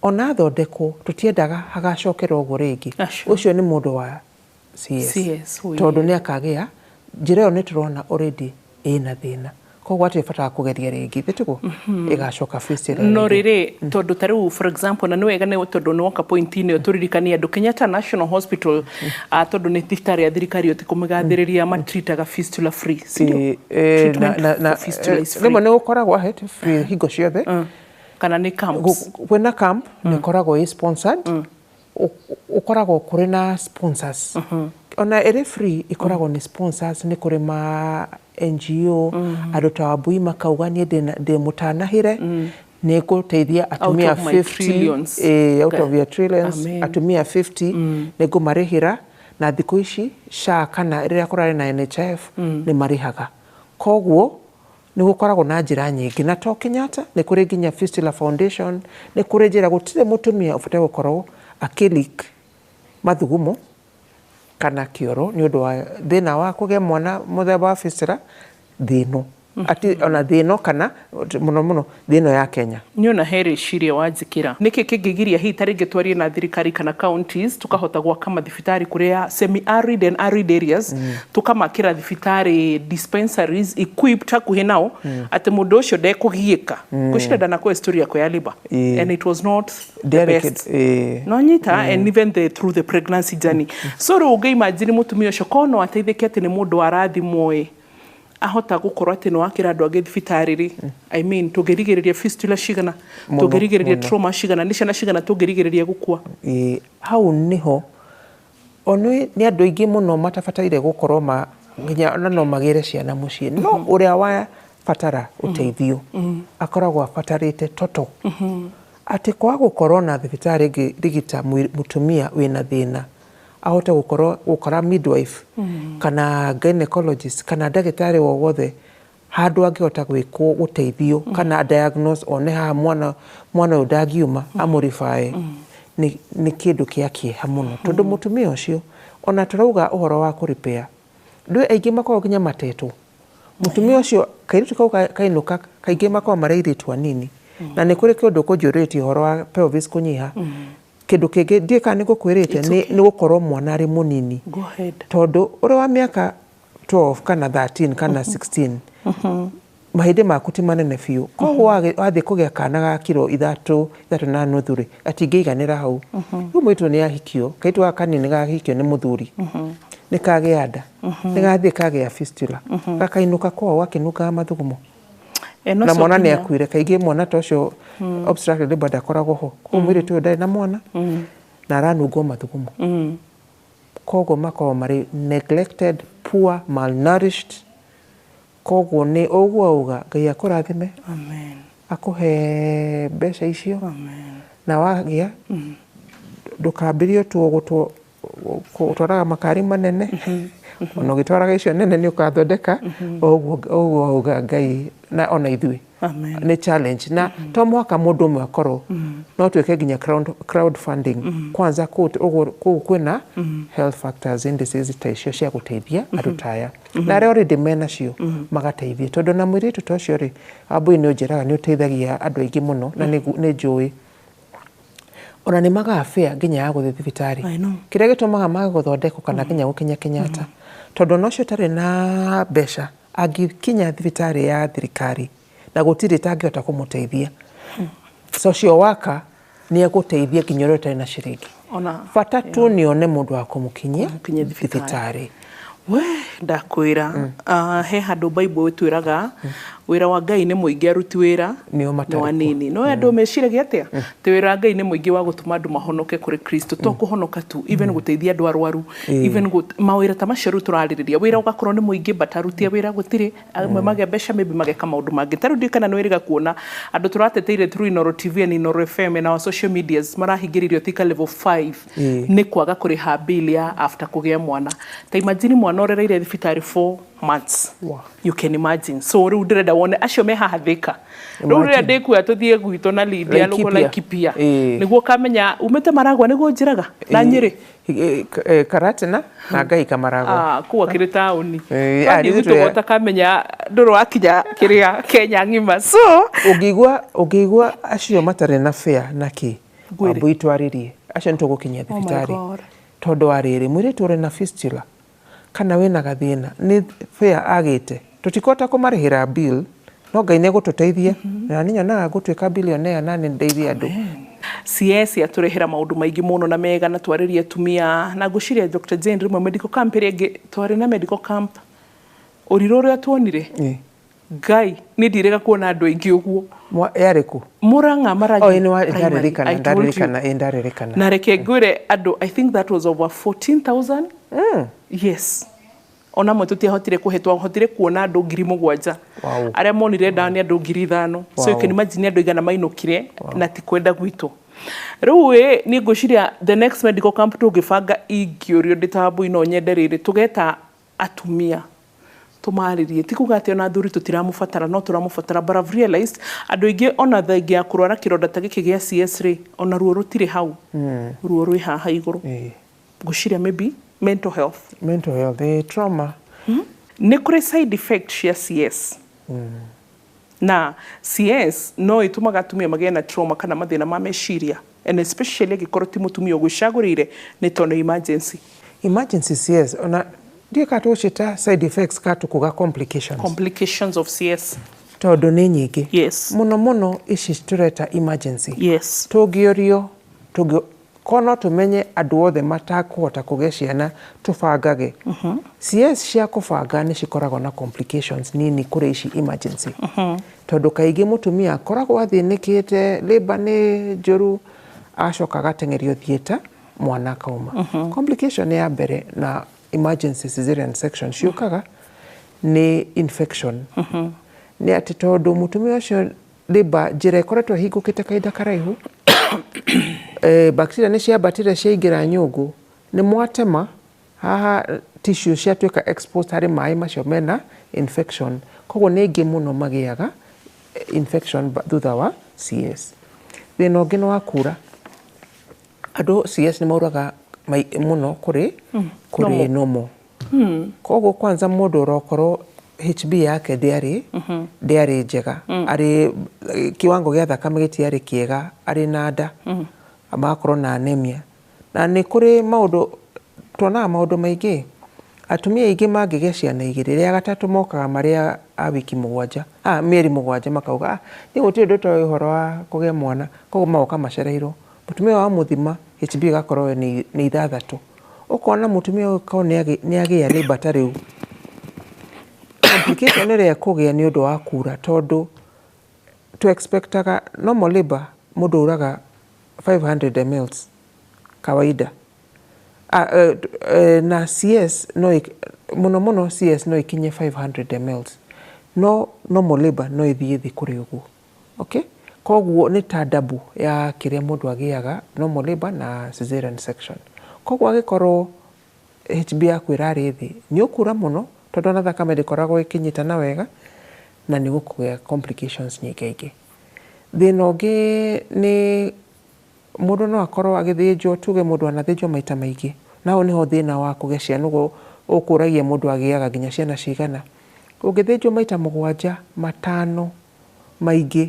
ona athondekwo tũtiendaga hagacokerwo ũguo rĩngĩ. Ũcio nĩ mũndũ wa CS tondũ nĩ akagĩa njĩra ĩyo nĩ tũrona already ĩna thĩna, koguo atĩbatara kũgeria rĩngĩ bĩtũgo ĩgacoka fistula. No rĩrĩ tondũ ta rĩu for example na nĩ wega nĩ tondũ nĩ woka point-inĩ tũririkanie andũ Kenyatta National Hospital tondũ nĩ thibitarĩ ya thirikari ũtikũmĩgathĩrĩria matritaga fistula free. Rĩmwe nĩ gũkoragwo free hingo ciothe, kana nĩ camps. Kwĩna camp nĩ koragwo ĩ sponsored, ũkoragwo kũrĩ na sponsors. Ona ĩrĩ free ĩkoragwo nĩ sponsors, nĩ kũrĩ ma NGO, andũ ta Wambui makauga niĩ ndĩ mũtanahĩre nĩ ngũteithia atumia 50 out of your trillions, atumia 50 nĩ ngũmarĩhĩra, na thikũ ici SHA kana rĩrĩa kũrarĩ na NHIF nĩ marĩhaga. Koguo nĩ gũkoragwo na njĩra nyingĩ, na to Kenyatta nĩ kũrĩ nginya Fistula Foundation, nĩ kũrĩ njĩra gũtirĩ mũtumia ũbataire gũkorwo akĩlik mathugumo kana kĩoro nĩ ũndũ wa thĩna wa kũgĩa mwana mũthemba wa fistula thĩno ona thĩno kana mũno thĩno ya Kenya. Nĩ ona Harry Shiria wanjikĩra nĩkĩ kĩngĩgiria hihi ta rĩngĩ twarie na thirikari kana counties tukahota gwaka mathibitarĩ kũrĩa semi arid and arid areas, tukamakĩra thibitarĩ dispensaries equipped hakuhĩ nao atĩ mũndũ ũcio ndekũgiĩka gũcirenda na kwa historia kwa ya labor and it was not the best no nyita and even through the pregnancy journey. So rĩu ũngĩimagine mũtumia ũcio kono ateithĩke atĩ nĩ mũndũ warathimwo ahota gũkorwo atĩ nĩ wakĩra andũ angĩ thibitarĩ-rĩ, I mean tũngĩrigĩrĩria fistula cigana, tũngĩrigĩrĩria trauma cigana, nĩ ciana cigana tũngĩrigĩrĩria gũkua. Hau nĩho nĩ andũ aingĩ mũno matabataire gũkorwo nginya no magĩre ciana mũciĩ, no ũrĩa wabatara ũteithio akoragwo abatarĩte toto atĩ kwa gũkorwo na thibitarĩ ĩngĩrigita mũtumia wĩna thĩna ahote gũkora midwife kana gynecologist kana ndagĩtarĩ o wothe handũ angĩhota gwĩkwo gũteithio kana diagnose one haha mwana ũyũ ndangiuma amũribae nĩ kĩndũ kĩa kĩeha mũno, tondũ mũtumia ũcio ona tũrauga ũhoro wa kũripea ndũĩ aingĩ makoragwo nginya matetwo. Mũtumia ũcio kairĩtu kau kainũka kaingĩ makoragwo marĩ airĩtu anini, na nĩ kũrĩ kĩndũ kũnjũrĩtie ũhoro wa pelvis kũnyiha. Kĩndũ kĩngĩ ndiĩ kana nĩ gũkwĩrĩte nĩ gũkorwo mwana arĩ mũnini, tondũ ũrĩ wa mĩaka 12 kana 13 kana 16 mahĩndĩ maku ti manene biũ, koguo wathiĩ kũgĩa kana ga kiro 3 na nuthu-rĩ atingĩiganĩra hau. Rĩu mũirĩtu nĩ ahikio, kairĩtu gaka kanini gahikio nĩ mũthuri nĩ kagĩa nda, nĩ gathiĩ kagĩa fistula, gakainũka kwao gakĩnungaga mathugumo na mwana nĩ akuire. Kaingĩ mwana ta ũcio obstructed labor ndakoragwo ho, koguo mũirĩtu ũyũ ndarĩ na mwana na aranungwo mathugumo. Koguo makoragwo marĩ neglected, poor, malnourished. Koguo nĩ ũguo auga Ngai akũrathime, akũhe mbeca icio, na wagĩa ndũkambĩrie gũtwaraga makari manene, ona ũgĩtwaraga icio nene nĩ ũkathondeka ũguo auga Ngai na ona ithuĩ nĩ challenge, na to mũhaka mũndũ ũmwe akorwo no twĩke nginya crowdfunding kwanza kũu kwĩna health factors indices ta icio cia gũteithia andũ ta aya na arĩa already menacio magateithia, tondũ na mũirĩtu ta ũcio-rĩ Wambui nĩ ũnjĩraga nĩ ũteithagia andũ aingĩ mũno na nĩ njũĩ ona nĩ magaga fare nginya ya gũthiĩ thibitarĩ, kĩrĩa gĩtũmaga mage gũthondekwo kana nginya gũkinya Kenyatta, tondũ ona ũcio ũtarĩ na mbeca angĩkinya thibitarĩ ya thirikari na gũtirĩ tangĩhota kũmũteithia, social worker nĩ egũteithia nginya ũrĩa ũtarĩ na ciringi, bata tu nĩ one mũndũ wa kũmũkinyia thibitarĩ. We ndakwĩra he handũ Bible ĩtwĩraga wira wa Ngai nĩ mũingĩ aruti wĩra nĩ wanini no andũ meciragia atĩa ti wĩra wa Ngai nĩ mũingĩ wa gũtũma andũ mahonoke kũrĩ Kristo to kũhonoka tu even gũteithia andũ arwaru even mawĩra ta macio rĩu tũrarĩrĩria wĩra ũgakorwo nĩ mũingĩ but aruti wĩra gũtirĩ amwe mage mbeca maybe mageka maũndũ mangĩ tarĩu ndikana nĩ wĩrĩga kuona andũ tũrateteire through Inoro TV na Inoro FM na social medias marahingĩririo thika level 5 nĩ kwaga kũrĩha bill ya after kũgĩa mwana ta imagine mwana ũrereire thibitarĩ 4 months you can imagine so rĩu ndĩrenda wone acio me haha Thika rĩu rĩrĩa ndĩkuoya tũthiĩ gwitũ na Lydia lũgo Laikipia nĩguo kamenya umĩte Maragwa nĩguo njĩraga na Nyĩrĩ Karatina na Ngai Kamaragwa kuwa kĩrĩ taũni gwĩtũ kamenya ndũrũ wakinya kĩrĩa Kenya ng'ima so ũngĩigua acio matarĩ na fare naki ambu itwarĩrie acio nĩtũgũkinyia thibitarĩ tondũ warĩrĩ mũirĩtu ũrĩ na fistula kana wĩna gathĩna nĩ fare agĩte tũtikota kũmarĩhĩra bill no Ngai nĩegũtũteithia na nĩnyonaga gũtuĩka billionaire na nĩ ndeithia andũ CS atũrehera maũndũ maingĩ mũno na mega na twarĩrie atumia na ngũciria Dr. Jane rĩmwe medical camp ĩrĩa twarĩ na medical camp ũrirũ ũrĩa tuonire Ngai nĩ ndirega kuona andũ aingĩ ũguo yarĩku Murang'a Maragi ndarĩrĩkana na reke ngwĩre andũ I think that was over 14,000 yes ona mwe tutiahotire kuhetwa hotire kuona andũ 7,000 arĩa monire ndawa nĩ andũ 5,000 so you can imagine andũ igana mainũkire na ti kwenda gwitũ rĩu nĩ ngũciria the next medical camp tũngĩbanga ingĩũrio ndĩtambu ino nyenderĩrĩ tũgeta atumia tumarĩrie ti kuga atĩ ona athuri tũtiramũbatara no tũramũbatara but I've realized andũ aingĩ ona thaingĩ ya kũrwara kĩronda ta gĩkĩ gĩa CS rĩ ona ruo rũtirĩ hau ruo rwĩ haha igũrũ ngũciria maybe mental health trauma nĩ kũrĩ side effect cia CS na CS no ĩtũmaga atumia magĩe na trauma kana mathĩna ma meciria and especially angĩkorwo ti mũtumia ũgwĩcagũrĩire nĩ tondũ emergency CS ona ndiye katucita side effects katukuga complications of CS tondũ nĩ nyingĩ yes mũno ici tureta emergency yes tũngĩorio kono tumenye andũ othe matakũhota kũgĩa ciana tũbangage CS cia kũbanga nĩ cikoragwo na complications nini kũrĩ ici emergency tondũ kaingĩ mũtumia akoragwo athĩnĩkĩte labor nĩ njũru acoka agateng'erio theater mwana kauma complication ya mbere na emergency cesarean section ciũkaga nĩ infection nĩ atĩ tondũ mũtumia ũcio labor njĩra ĩkoretwo hingũkĩte kahinda karaihu bacteria nĩ ciambatire ciaingĩra nyũngũ nĩ mwatema haha tissue ciatuĩka exposed harĩ maĩ macio mena infection koguo nĩ ingĩ mũno magĩaga infection thutha wa CS thĩna ũngĩ nĩ wa kura andũ CS nĩ mauraga mũno kũrĩ normal koguo kwanza mũndũ ũrokorwo HB yake ndĩarĩ njega arĩ kiwango gĩa thakame gĩtiarĩ kĩega arĩ na nda amakorwo na anemia na nĩ kũrĩ maũndũ tuonaga maũndũ maingĩ atumia aingĩ mangĩgĩa ciana igĩrĩ rĩa gatatũ mokaga marĩa a wiki mũgwanja mĩeri mũgwanja makauga nĩ gũtirĩ ũndũ ũtoĩ ũhoro wa kũgĩa mwana koguo magoka macereirwo mũtumia wa mũthima HB gakorwo nĩ 6 ũkona mũtumia ũyũ nĩ agĩa labor ta rĩu complication ĩrĩa kũgĩa nĩ ũndũ wa kura tondũ to expectaga normal labor mũndũ uraga 500 ml kawaida na CS no mũno CS no ikinye 500 ml no normal labor no ithiĩ thĩ kũrĩ ũguo okay koguo nĩ ta double ya kĩrĩa mũndũ agĩaga normal labor na cesarean section koguo agĩkorwo HB yaku ĩrarĩ thĩ nĩ ũkura mũno tondũ ona thakame ndĩkoragwo ĩkĩnyitana wega na nĩ gũkũgĩa complications nyingĩ thĩna ũngĩ nĩ mũndũ no akorwo agĩthĩnjwo tuge mũndũ anathĩnjwo maita maingĩ nao nĩho thĩna wa kũgĩa ciana ũkũragia mũndũ agĩaga nginya ciana cigana ũngĩthĩnjwo maita 7 5 maingĩ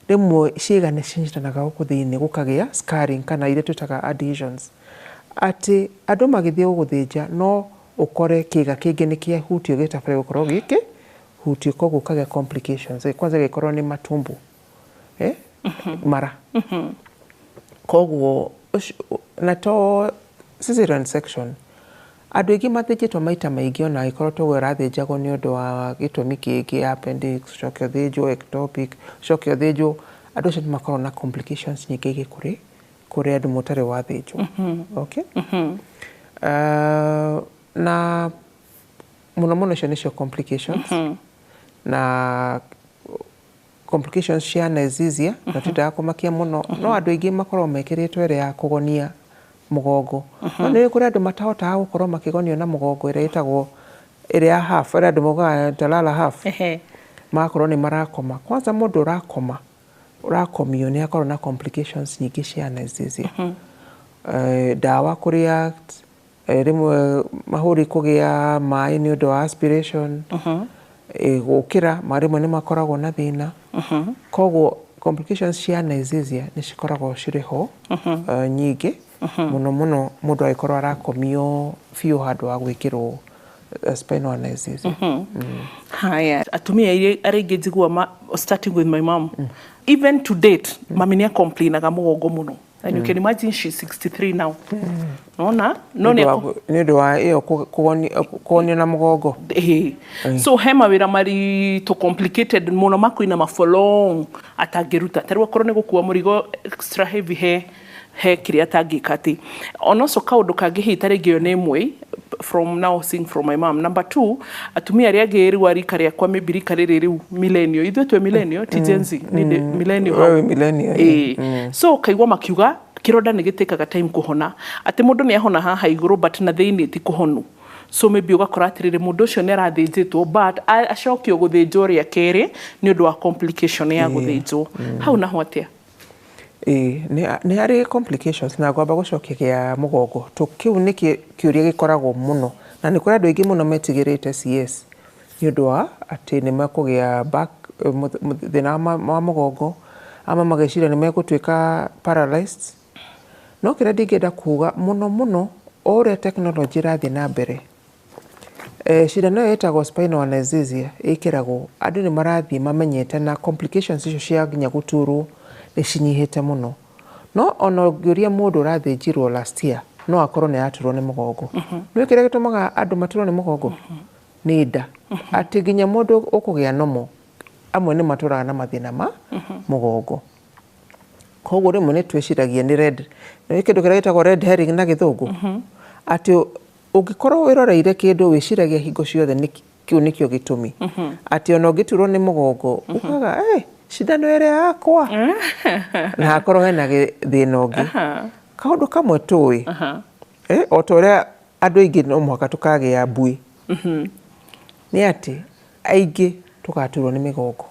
rĩmwe ciĩga nĩ cinyitanaga gũkũ thĩinĩ gũkagĩa scarring kana iria twĩtaga adhesions atĩ andũ magĩthiĩ gũthĩnja no ũkore kĩga kĩngĩ nĩ kĩahutio gĩtabare gũkorwo gĩkĩhutio koguo kagĩa complications kwanza gĩkorwo nĩ matumbo mara koguo na to cesarean section andå aingä mathĩnjĩtwo maita maingĩ ona angĩkorwo toguo ũrathĩnjagwo nĩ ũndũ wa gĩtũmi kĩngĩ, appendix, ũcoke ũthĩnjwo ectopic, ũcoke ũthĩnjwo, andũ acio nĩ makoragwo na complications nyingĩ kũrĩ andũ mũtarĩ wathĩnjwo. Okay? Na mũno icio nĩcio complications na complications cia anesthesia na tũtindaga kũmakia mũno, no andũ aingĩ makoragwo mekĩrĩtwo ĩrĩa ya kũgonia mũgongo. No nĩ kũrĩ andũ matahotaga gũkorwo makĩgonio na mũgongo ĩrĩa ĩtagwo ĩrĩa ya half, ĩrĩa andũ moigaga talala half, magakorwo nĩ marakoma. Kwanza mũndũ ũrakomio nĩ akorwo na complications nyingĩ cia anesthesia. Ndawa kũreact, rĩmwe mahũri kũgĩa maĩ nĩ ũndũ wa aspiration, gũkĩra rĩmwe nĩ makoragwo na thĩna. Koguo complications cia anesthesia nĩ cikoragwo cirĩ ho nyingĩ mũno mũndũ agĩkorwo arakomio biũ handũ wa gwĩkĩrwo spinal anesthesia. Haya, atumia arĩa ingĩ njigua starting with my mom, even to date mami nĩ complainaga mũgongo mũno. And you can imagine she's 63 now. Nona? Nĩ ũndũ wa ĩyo kũgonio na mũgongo. So he mawĩra maritũ complicated mũno makũinama for long atangĩruta. Tarĩu akorwo nĩ gũkua mũrigo extra heavy he kĩrĩa atangĩka atĩ. Ona ũcio kaũndũ kangĩ hihi tarĩngĩ ĩyo nĩ ĩmwe from now seeing from my mom. Number 2, atumia arĩa angĩ rĩu arika rĩakwa maybe rika rĩrĩ rĩu millennial, ithuĩ twĩ millennial, ti Gen Z, ni millennial. Millennial. So kaigua makiuga kĩronda nĩ gĩtĩkaga time kũhona, atĩ mũndũ nĩ ahona haha igũrũ but na thĩinĩ ti kũhonu. So maybe ũgakora atĩrĩrĩ mũndũ ũcio nĩ arathĩnjĩtwo but acokio gũthĩnjwo rĩa kerĩ nĩ ũndũ wa complication ya gũthĩnjwo. Hau naho atĩa? Nĩ harĩ complications na ngwamba gũcokia gĩa mũgongo. Kĩu nĩ kĩũria gĩkoragwo mũno na nĩ kũrĩ andũ aingĩ mũno metigĩrĩte CS nĩ ũndũ wa atĩ nĩ mekũgĩa thĩna wa mũgongo ama mageciria nĩ megũtuĩka paralyzed. No kĩrĩa ndingĩenda kuuga mũno o ũrĩa tekinoronjĩ ĩrathiĩ na mbere, cindano ĩyo ĩtagwo spinal anesthesia ĩkĩragwo, andũ nĩ marathiĩ mamenyete na complications icio cia nginya gũturwo nĩ cinyihĩte mũno. No ona ũngĩũria mũndũ ũrathĩnjirwo last year no akorwo nĩ araturwo nĩ mũgongo. Nĩ kĩrĩa gĩtũmaga andũ maturwo nĩ mũgongo nĩ nda, atĩ nginya mũndũ ũkũgĩa nomo amwe nĩ matũraga na mathĩna ma mũgongo. Koguo rĩmwe nĩ twĩciragia nĩ kĩndũ kĩrĩa gĩtagwo red herring na gĩthũngũ, atĩ ũngĩkorwo wĩroreire kĩndũ wĩciragia hingo ciothe kĩu nĩkĩo gĩtũmi, atĩ ona ũngĩturwo nĩ mũgongo ukaga cindano ĩrĩa yakwa na hakorwo hena thĩna ũngĩ. Kaũndũ kamwe tũĩ, o ta ũrĩa andũ aingĩ no mũhaka tũkagĩa mbui, nĩ atĩ aingĩ tũgaturwo nĩ mĩgongo.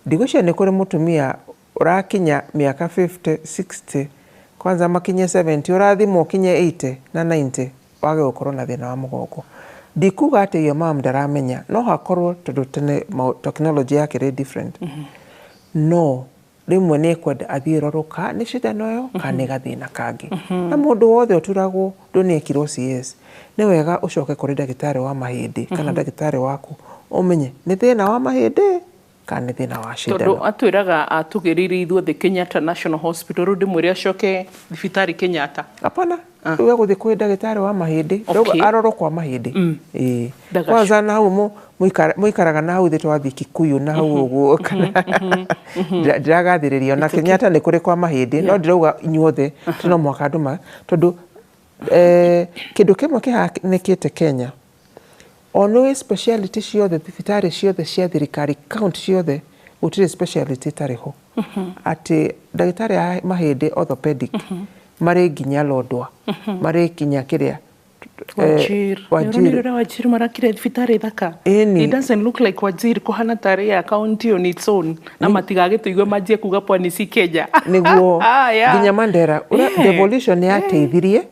Ndigũciria nĩ kũrĩ mũtumia ũrakinya mĩaka 50, 60, kwanza makinye 70, ũrathimwo ũkinye 80 na 90 wage gũkorwo na thĩna wa mũgongo. Ndikuga atĩ iyo mam ndaramenya, no hakorwo tondũ tene technology yake ĩrĩ different. No rĩmwe nĩ kwenda athiĩ rorũka nĩ cindano ĩyo kana nĩ gathĩna kangĩ. Na mũndũ wothe ũturagwo ndũnekirwo CS, nĩ wega ũcoke kũrĩ ndagĩtarĩ wa mahĩndĩ kana ndagĩtarĩ waku ũmenye nĩ thĩna wa mahĩndĩ kana nĩ thĩna wa cindano. Tondũ atwĩraga atũgĩrĩire ithuothe Kenyatta National Hospital, rĩu ndĩmwĩre acoke thibitarĩ Kenyatta. Hapana, rĩu egũthiĩ kwĩ ndagĩtarĩ wa mahĩndĩ, arorwo kwa mahĩndĩ. Kwanza na hau mũikaraga na hau thĩ twathiĩ Kikuyu na hau ũguo, ndiragathĩrĩria ona Kenyatta nĩ kũrĩ kwa mahĩndĩ, no ndirauga inyuothe no mũhaka andũ tondũ kĩndũ kĩmwe kĩhanĩkĩte Kenya, ono speciality ciothe thibitarĩ ciothe cia thirikari count ciothe gũtirĩ speciality ĩtarĩ ho. Atĩ ndagĩtarĩ ya mahĩndĩ orthopedic marĩ nginya Lodwar, marĩ nginya kĩrĩa Wajir marakire thibitarĩ thaka. It doesn't look like Wajir kuhana tarĩ ya county on its own na matigagĩtũigwe manjie kuga pwani si Kenya nĩguo nginya Mandera devolution yateithirie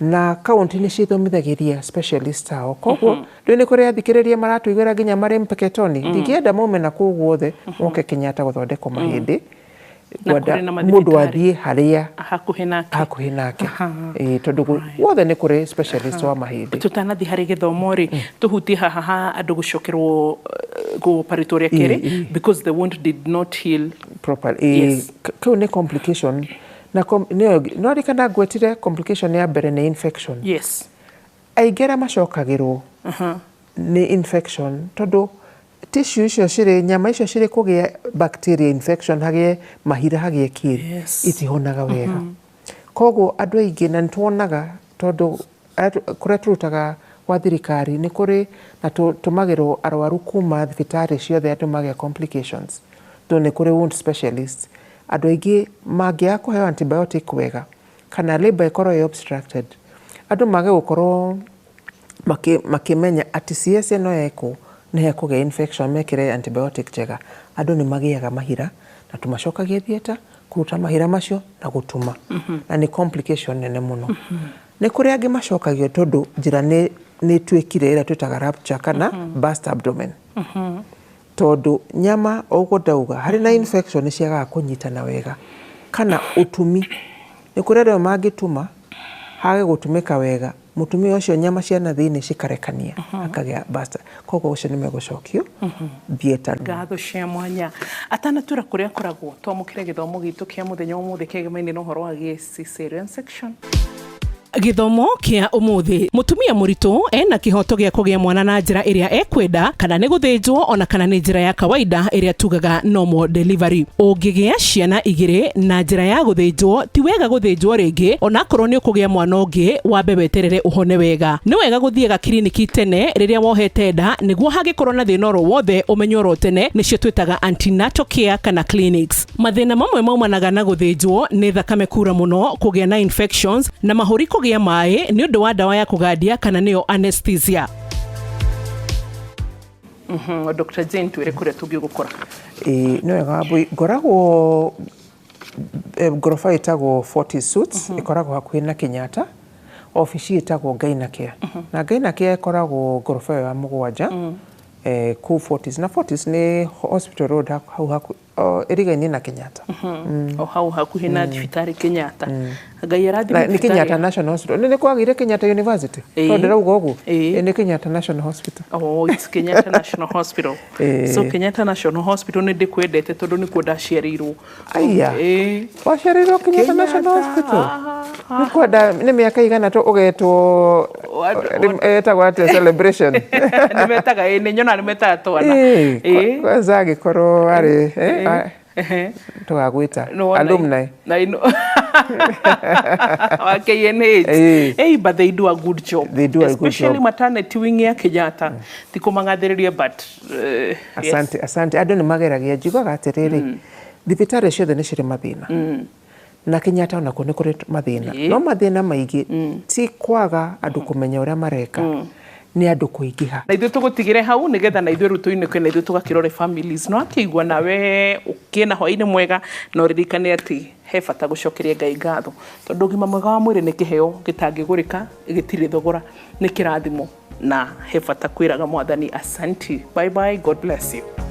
na kaunti nĩ cithomithagĩria specialist ao. Koguo rĩu nĩ kũrĩ athikĩrĩria maratũigĩra nginya marĩ Mpeketoni, ndingĩenda maume na kũu guothe moke Kenyatta gũthondekwo mahĩndĩ, mũndũ athiĩ harĩa hakuhĩ nake, tondũ guothe nĩ kũrĩ specialist wa mahĩndĩ. Tũtanathiĩ harĩ gĩthomo rĩ, tũhutie haha andũ gũcokerwo gũparitwo rĩa kerĩ because the wound did not heal properly. Kĩu nĩ complication. Na no rikana gwetire complication ya mbere nĩ infection. Yes. aingĩ arĩa macokagĩrwo nĩ infection tondũ tissue icio cirĩ nyama icio cirĩ kũgĩa bacteria infection hagĩe mahira hagĩe kĩri itihonaga wega. Koguo andũ aingĩ na nĩtuonaga tondũ kũrĩa tũrutaga gwa thirikari nĩ kũrĩ na tũmagĩrwo arwaru kuma thibitarĩ ciothe andũ magĩa complications. Tondũ nĩ kũrĩ wound specialist. Andũ aingĩ mangĩaga kũheo antibiotic wega kana labor ĩkorwo ĩ obstructed, andũ mage gũkorwo makĩmenya atĩ CS ĩno yekwo nĩ hekũgĩa infection mekĩre antibiotic njega, andũ nĩ magĩaga mahira na tũmacokagia theatre kũruta mahira macio na gũtuma na nĩ complication nene mũno. Nĩ kũrĩ angĩ macokagio tondũ njĩra nĩ tuĩkire ĩrĩa twĩtaga rupture kana burst abdomen. Tondũ nyama ũguo ndauga harĩ na infection nĩciagaga kũnyitana wega kana ũtumi. Nĩ kũrĩ arĩa mangĩtuma hage gũtumĩka wega, mũtumia ũcio nyama cia na thĩinĩ cikarekania akagĩa burst. Koguo ũcio nĩ megũcokio theatre. Ngatho cia mwanya atanatura kũrĩa akoragwo twamũkĩre gĩthomo gitũ kĩa mũthenya ũmũthĩ kĩgemaine na ũhoro wa cesarean section. Githomo kia umuthi mutumia muritu ena kihoto gya kugĩa mwana na njira iria ekwenda kana ni guthĩnjwo ona kana ni njira ya kawaida iria tugaga normal delivery. Ũngĩgĩa ciana igĩrĩ na njira ya guthĩnjwo ti wega guthĩnjwo ringi ona korwo ni ukugĩa mwana ũngĩ wambe weterere uhone wega. Ni wega guthiega kiriniki tene riria wohete nda niguo hangĩkorwo na thĩna oro wothe umenyorwo tene nicio twitaga antenatal care kana clinics. Mathĩna mamwe maumanaga na guthĩnjwo ni thakame kura muno, kugĩa na infections na mahũri kugĩa maĩ nĩ ũndũ wa ndawa ya kũgandia kana nĩyo anesthesia. Dr. Jane twĩre kũrĩa tũngĩgũkora. Nĩ wega ngoragwo ngoroba ĩtagwo Fortis Suites ĩkoragwo hakuhĩ na Kenyatta. Ofici ĩtagwo Gaina Care. Na Gaina Care ĩkoragwo ngoroba ya mũgwanja kuu Fortis. Na Fortis nĩ Hospital Road hau hakuhĩ ĩrigainĩ na Kenyatta. O hau hakuhĩ na thibitarĩ Kenyatta. Ngai arathime nĩ Kenyatta National Hospital. Nĩ kwagĩire Kenyatta University. Tondũ ndĩrauga ũguo. Nĩ Kenyatta National Hospital. Oh, it's Kenyatta National Hospital. So Kenyatta National Hospital nĩ ndĩkwendete tondũ nĩ kuo ndaciarĩirwo. Aya. Waciarĩirwo Kenyatta National Hospital. Nĩ kwenda nĩ mĩaka igana to ũgetwo etagwo atĩa celebration. Nĩ metaga nĩ nyona nĩ metaga twana. Kwanza agĩkorwo arĩ tugagwĩta alumni. Okay, hey, but they do a good job. They do a good job. Especially maternity wing ya Kenyatta. Tikumangathĩrĩria but asante andũ nĩ mageragia njugaga atĩrĩrĩ thibitarĩ ciothe nĩ cirĩ mathĩna. Na Kenyatta ona kũ nĩ kũrĩ mathĩna. No mathĩna maingĩ ti kwaga andũ kũmenya ũrĩa mareka. Ni andũ kũingĩha. Na ithuĩ tũgũtigire hau nigetha na ithuĩ ruto-inĩ kwĩ na ithuĩ tũgakĩrore families no akĩigua nawe ũkĩna hwaĩ-inĩ mwega no ririkane atĩ he bata gũcokeria Ngai ngatho tondũ ũgima mwega wa mwĩrĩ nĩ kĩheo gĩtangĩgũrĩka gĩtirĩ thogora nĩ kĩrathimo na he bata kwĩraga Mwathani asanti. Bye bye, God bless you.